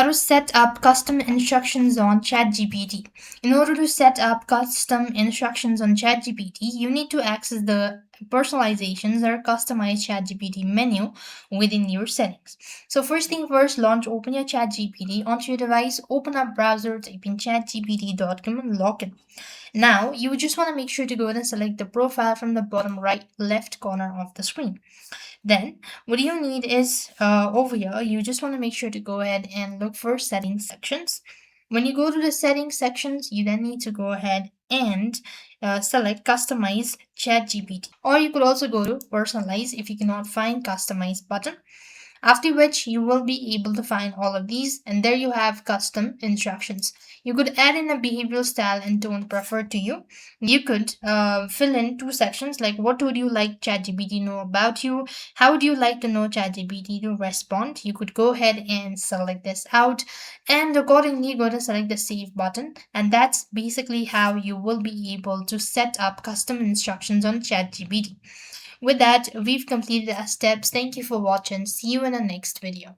How to set up custom instructions on ChatGPT. In order to set up custom instructions on ChatGPT, you need to access the Personalizations or Customize ChatGPT menu within your settings. So first thing first, open your ChatGPT onto your device, open up browser, type in chatgpt.com and log in. Now, you just want to make sure to go ahead and select the profile from the bottom right left corner of the screen. Then what you need is over here, you just want to make sure to go ahead and look for settings sections. When you go to the settings sections, you then need to go ahead and select Customize ChatGPT. Or you could also go to Personalize if you cannot find Customize button. After which you will be able to find all of these, and there you have custom instructions. You could add in a behavioral style and tone preferred to you. You could fill in two sections like what would you like ChatGPT know about you, how would you like to know ChatGPT to respond. You could go ahead and select this out, and accordingly go to select the save button, and that's basically how you will be able to set up custom instructions on ChatGPT. With that, we've completed our steps. Thank you for watching. See you in the next video.